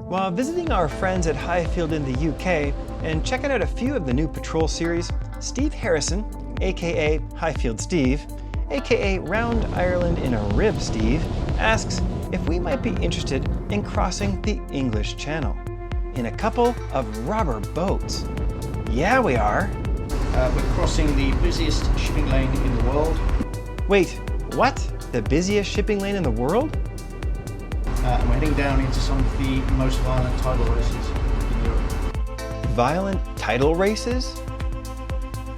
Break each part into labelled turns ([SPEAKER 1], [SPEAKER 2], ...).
[SPEAKER 1] While visiting our friends at Highfield in the UK and checking out a few of the new patrol series, Steve Harrison, aka Highfield Steve, aka Round Ireland in a Rib Steve, asks if we might be interested in crossing the English Channel in a couple of rubber boats. Yeah, we are.
[SPEAKER 2] We're crossing the busiest shipping lane in the world.
[SPEAKER 1] Wait, what? The busiest shipping lane in the world?
[SPEAKER 2] And we're heading down into some of the most violent tidal races in Europe.
[SPEAKER 1] Violent tidal races?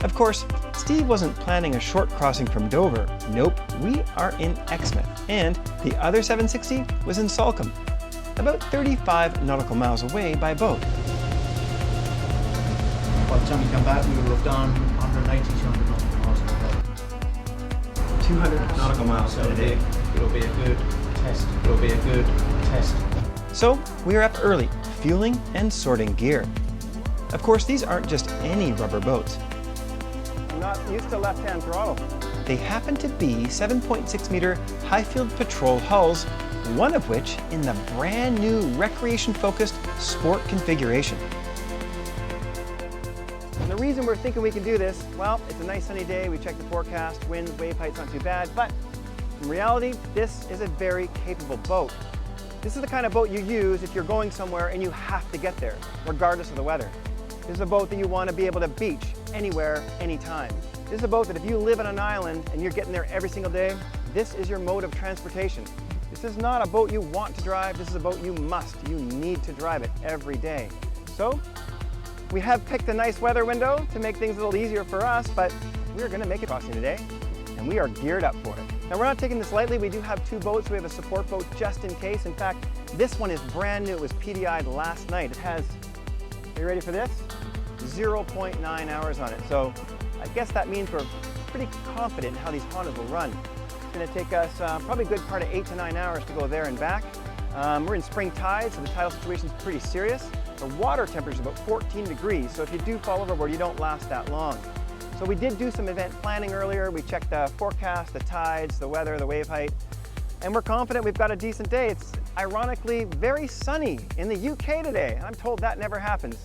[SPEAKER 1] Of course, Steve wasn't planning a short crossing from Dover. Nope, we are in Exmouth, and the other 760 was in Salcombe, about 35 nautical miles away by boat.
[SPEAKER 2] By the time we come back, we will have done 180, 200 nautical miles in a day.
[SPEAKER 1] 200 nautical miles
[SPEAKER 2] So
[SPEAKER 1] a day.
[SPEAKER 2] It'll be a good test. It'll be a good test.
[SPEAKER 1] So we are up early, fueling and sorting gear. Of course, these aren't just any rubber boats.
[SPEAKER 3] I'm not used to left-hand throttle.
[SPEAKER 1] They happen to be 7.6 meter Highfield Patrol hulls, one of which in the brand new recreation-focused sport configuration.
[SPEAKER 3] And the reason we're thinking we can do this, well, it's a nice sunny day, we checked the forecast, winds, wave height's not too bad, but in reality, this is a very capable boat. This is the kind of boat you use if you're going somewhere and you have to get there, regardless of the weather. This is a boat that you want to be able to beach anywhere, anytime. This is a boat that if you live on an island and you're getting there every single day, this is your mode of transportation. This is not a boat you want to drive, this is a boat you must. You need to drive it every day. So, we have picked a nice weather window to make things a little easier for us, but we're going to make it crossing today, and we are geared up for it. Now, we're not taking this lightly. We do have two boats. We have a support boat just in case. In fact, this one is brand new. It was PDI'd last night. It has, are you ready for this? 0.9 hours on it. So I guess that means we're pretty confident in how these Hondas will run. It's going to take us probably a good part of 8 to 9 hours to go there and back. We're in spring tide, so the tidal situation is pretty serious. The water temperature is about 14 degrees, so if you do fall overboard, you don't last that long. So we did do some event planning earlier. We checked the forecast, the tides, the weather, the wave height, and we're confident we've got a decent day. It's ironically very sunny in the UK today. I'm told that never happens.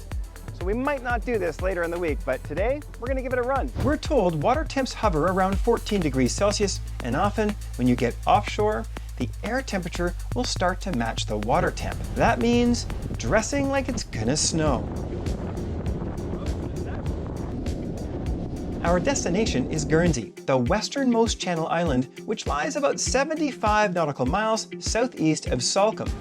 [SPEAKER 3] So we might not do this later in the week, but today we're going to give it a run.
[SPEAKER 1] We're told water temps hover around 14 degrees Celsius, and often when you get offshore, the air temperature will start to match the water temp. That means dressing like it's gonna snow. Our destination is Guernsey, the westernmost Channel island, which lies about 75 nautical miles southeast of Salcombe.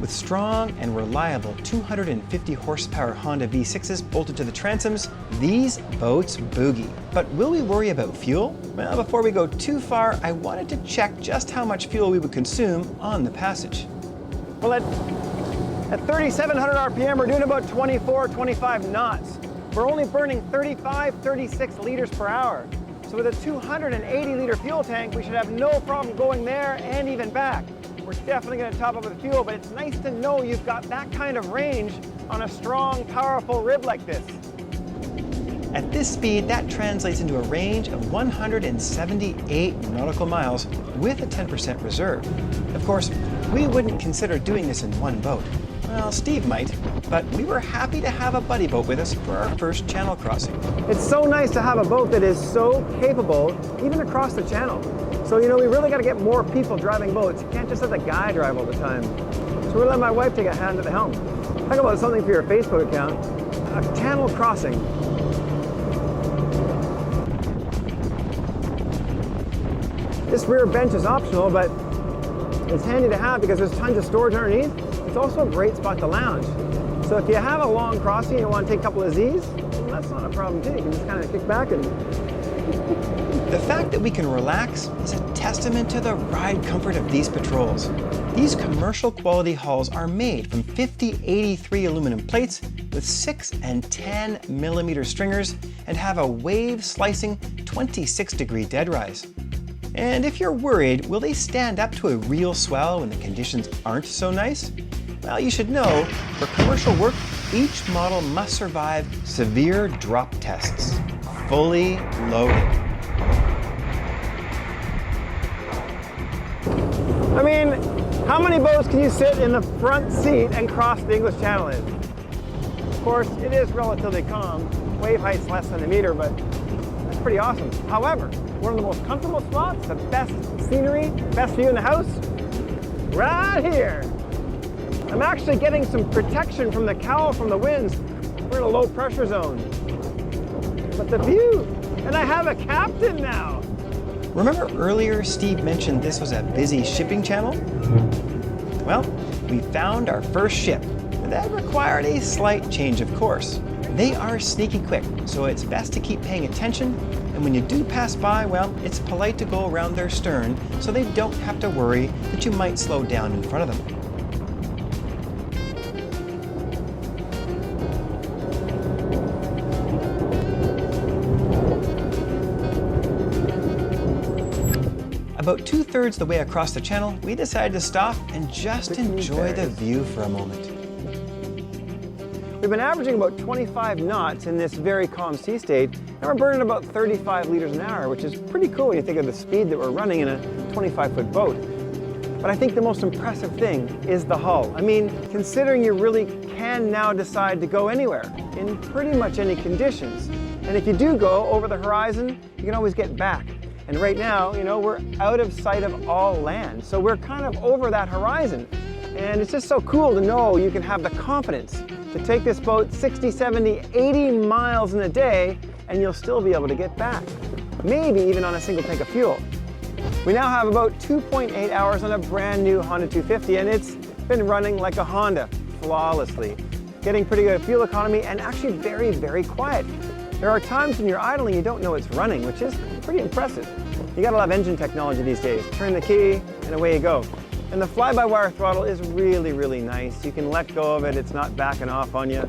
[SPEAKER 1] With strong and reliable 250 horsepower Honda V6s bolted to the transoms, these boats boogie. But will we worry about fuel? Well, before we go too far, I wanted to check just how much fuel we would consume on the passage.
[SPEAKER 3] Well, at 3,700 RPM, we're doing about 24, 25 knots. We're only burning 35, 36 liters per hour. So with a 280 liter fuel tank, we should have no problem going there and even back. We're definitely going to top up with fuel, but it's nice to know you've got that kind of range on a strong, powerful rib like this.
[SPEAKER 1] At this speed, that translates into a range of 178 nautical miles with a 10% reserve. Of course, we wouldn't consider doing this in one boat. Well, Steve might, but we were happy to have a buddy boat with us for our first channel crossing.
[SPEAKER 3] It's so nice to have a boat that is so capable, even across the channel. So, you know, we really got to get more people driving boats. You can't just let the guy drive all the time. So we're going to let my wife take a hand at the helm. Talk about something for your Facebook account. A channel crossing. This rear bench is optional, but it's handy to have because there's tons of storage underneath. It's also a great spot to lounge. So if you have a long crossing and you want to take a couple of Z's, well, that's not a problem too. You can just kind of kick back and...
[SPEAKER 1] The fact that we can relax is a testament to the ride comfort of these patrols. These commercial quality hulls are made from 5083 aluminum plates with 6 and 10 millimeter stringers and have a wave slicing 26-degree dead rise. And if you're worried, will they stand up to a real swell when the conditions aren't so nice? Well, you should know, for commercial work, each model must survive severe drop tests, fully loaded.
[SPEAKER 3] I mean, How many boats can you sit in the front seat and cross the English Channel in? Of course, it is relatively calm. Wave height's less than a meter, but that's pretty awesome. However, one of the most comfortable spots, the best scenery, best view in the house, right here. I'm actually getting some protection from the cowl from the winds. We're in a low pressure zone. But the view, and I have a captain now.
[SPEAKER 1] Remember earlier Steve mentioned this was a busy shipping channel? Well, we found our first ship. That required a slight change of course. They are sneaky quick, so it's best to keep paying attention, and when you do pass by, well, it's polite to go around their stern so they don't have to worry that you might slow down in front of them. About 2/3 the way across the channel, we decided to stop and just enjoy the view for a moment.
[SPEAKER 3] We've been averaging about 25 knots in this very calm sea state, and we're burning about 35 liters an hour, which is pretty cool when you think of the speed that we're running in a 25-foot boat. But I think the most impressive thing is the hull. I mean, considering you really can now decide to go anywhere in pretty much any conditions. And if you do go over the horizon, you can always get back. And right now, you know, we're out of sight of all land. So we're kind of over that horizon. And it's just so cool to know you can have the confidence to take this boat 60, 70, 80 miles in a day, and you'll still be able to get back. Maybe even on a single tank of fuel. We now have about 2.8 hours on a brand new Honda 250, and it's been running like a Honda, flawlessly. Getting pretty good fuel economy and actually very, very quiet. There are times when you're idling you don't know it's running, which is pretty impressive. You gotta love engine technology these days. Turn the key and away you go. And the fly-by-wire throttle is really, really nice. You can let go of it, it's not backing off on you.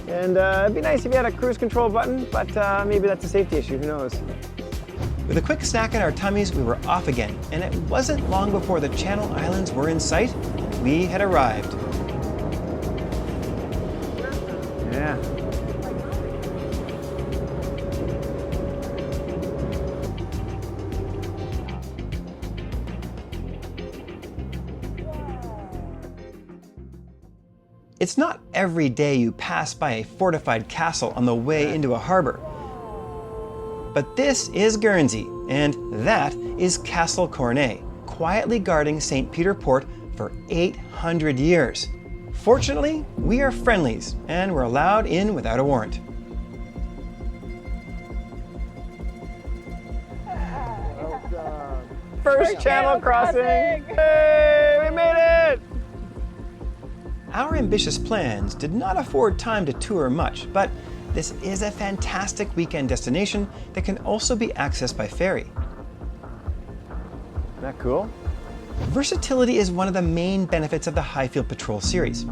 [SPEAKER 3] And it'd be nice if you had a cruise control button, but maybe that's a safety issue, who knows.
[SPEAKER 1] With a quick snack in our tummies, we were off again, and it wasn't long before the Channel Islands were in sight. We had arrived.
[SPEAKER 3] Yeah.
[SPEAKER 1] It's not every day you pass by a fortified castle on the way into a harbor. But this is Guernsey, and that is Castle Cornet, quietly guarding St. Peter Port for 800 years. Fortunately, we are friendlies, and we're allowed in without a warrant.
[SPEAKER 3] First channel crossing! Hey, we made it!
[SPEAKER 1] Our ambitious plans did not afford time to tour much, but this is a fantastic weekend destination that can also be accessed by ferry.
[SPEAKER 3] Isn't that cool?
[SPEAKER 1] Versatility is one of the main benefits of the Highfield Patrol series.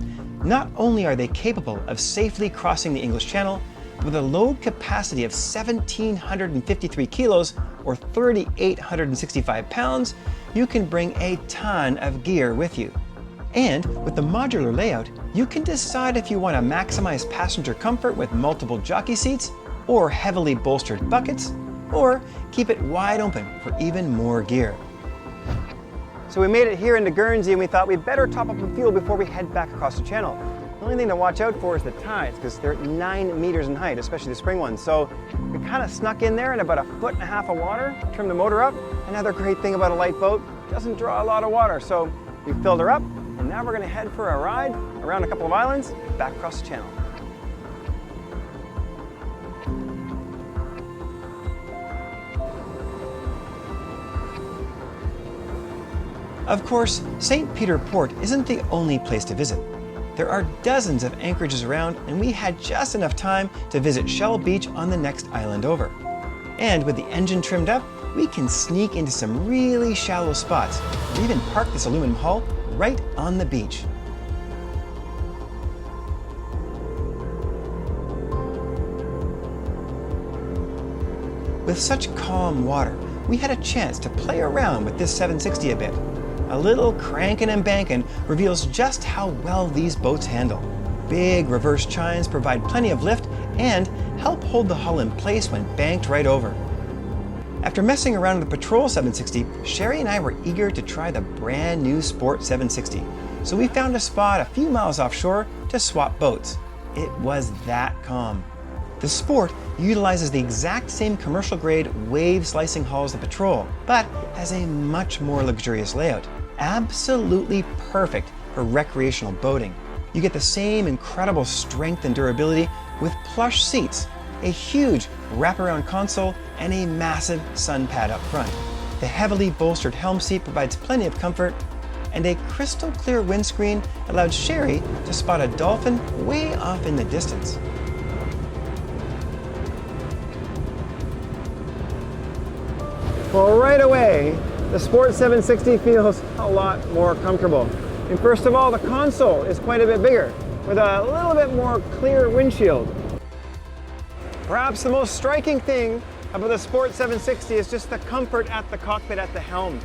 [SPEAKER 1] Not only are they capable of safely crossing the English Channel, but with a load capacity of 1,753 kilos or 3,865 pounds, you can bring a ton of gear with you. And with the modular layout, you can decide if you want to maximize passenger comfort with multiple jockey seats or heavily bolstered buckets, or keep it wide open for even more gear.
[SPEAKER 3] So we made it here into Guernsey and we thought we'd better top up on fuel before we head back across the channel. The only thing to watch out for is the tides, because they're 9 meters in height, especially the spring ones. So we kind of snuck in there in about 1.5 feet of water, trimmed the motor up. Another great thing about a light boat, doesn't draw a lot of water. So we filled her up, and now we're going to head for a ride around a couple of islands, back across the channel.
[SPEAKER 1] Of course, St. Peter Port isn't the only place to visit. There are dozens of anchorages around, and we had just enough time to visit Shell Beach on the next island over. And with the engine trimmed up, we can sneak into some really shallow spots, or even park this aluminum hull right on the beach. With such calm water, we had a chance to play around with this 760 a bit. A little crankin' and bankin' reveals just how well these boats handle. Big reverse chines provide plenty of lift and help hold the hull in place when banked right over. After messing around with the Patrol 760, Sherry and I were eager to try the brand new Sport 760. So we found a spot a few miles offshore to swap boats. It was that calm. The Sport utilizes the exact same commercial grade wave slicing hull as the Patrol, but has a much more luxurious layout. Absolutely perfect for recreational boating. You get the same incredible strength and durability with plush seats, a huge wraparound console, and a massive sun pad up front. The heavily bolstered helm seat provides plenty of comfort, and a crystal clear windscreen allowed Sherry to spot a dolphin way off in the distance.
[SPEAKER 3] Well, right away, the Sport 760 feels a lot more comfortable. And first of all, the console is quite a bit bigger, with a little bit more clear windshield. Perhaps the most striking thing about the Sport 760 is just the comfort at the cockpit at the helm.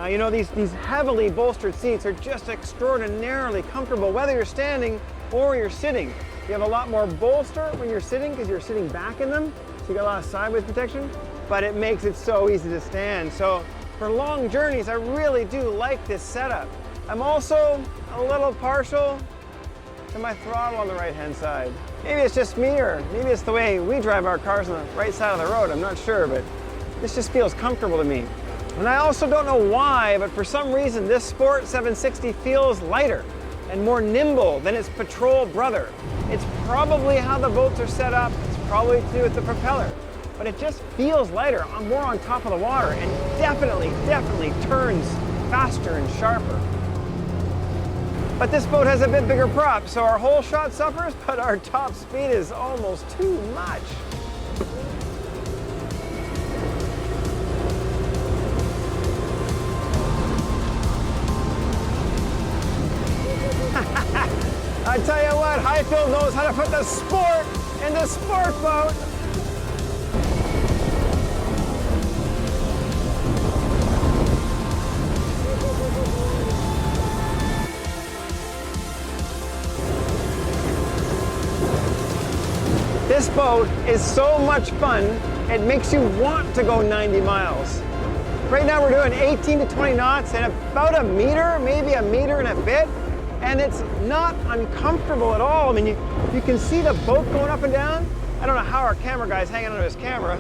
[SPEAKER 3] You know, these heavily bolstered seats are just extraordinarily comfortable, whether you're standing or you're sitting. You have a lot more bolster when you're sitting because you're sitting back in them, so you got a lot of sideways protection, but it makes it so easy to stand. So for long journeys, I really do like this setup. I'm also a little partial to my throttle on the right-hand side. Maybe it's just me, or maybe it's the way we drive our cars on the right side of the road, I'm not sure, but this just feels comfortable to me. And I also don't know why, but for some reason this Sport 760 feels lighter and more nimble than its Patrol brother. It's probably how the boats are set up, it's probably to do with the propeller, but it just feels lighter, more on top of the water, and definitely turns faster and sharper. But this boat has a bit bigger prop, so our whole shot suffers, but our top speed is almost too much. I tell you what, Highfield knows how to put the sport in the sport boat. This boat is so much fun, it makes you want to go 90 miles. Right now we're doing 18 to 20 knots and about a meter, maybe a meter and a bit, and it's not uncomfortable at all. I mean, you can see the boat going up and down. I don't know how our camera guy's hanging onto his camera,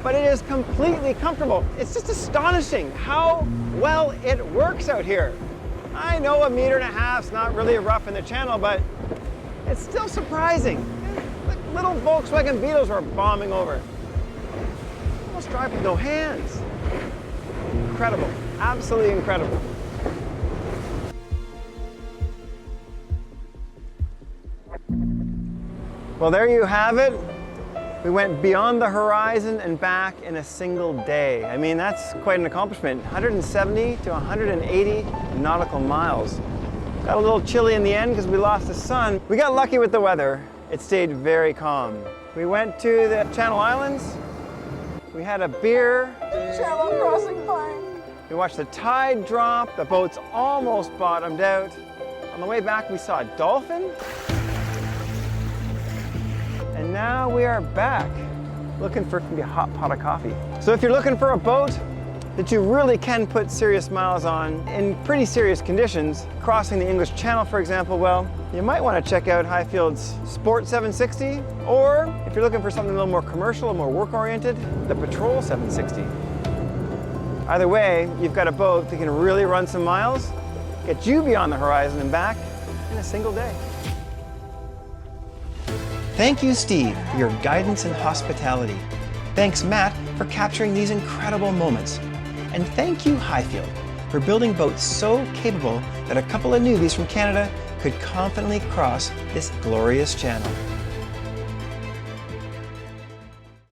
[SPEAKER 3] but it is completely comfortable. It's just astonishing how well it works out here. I know a meter and a half's not really rough in the channel, but it's still surprising. Little Volkswagen Beetles were bombing over. Almost drive with no hands. Incredible, absolutely incredible. Well, there you have it. We went beyond the horizon and back in a single day. I mean, that's quite an accomplishment. 170 to 180 nautical miles. Got a little chilly in the end because we lost the sun. We got lucky with the weather. It stayed very calm. We went to the Channel Islands. We had a beer.
[SPEAKER 4] Channel crossing fine.
[SPEAKER 3] We watched the tide drop. The boat's almost bottomed out. On the way back, we saw a dolphin. And now we are back, looking for maybe a hot pot of coffee. So if you're looking for a boat that you really can put serious miles on in pretty serious conditions, crossing the English Channel, for example, well, you might want to check out Highfield's Sport 760, or if you're looking for something a little more commercial and more work-oriented, the Patrol 760. Either way, you've got a boat that can really run some miles, get you beyond the horizon and back in a single day.
[SPEAKER 1] Thank you, Steve, for your guidance and hospitality. Thanks, Matt, for capturing these incredible moments. And thank you, Highfield, for building boats so capable that a couple of newbies from Canada could confidently cross this glorious channel.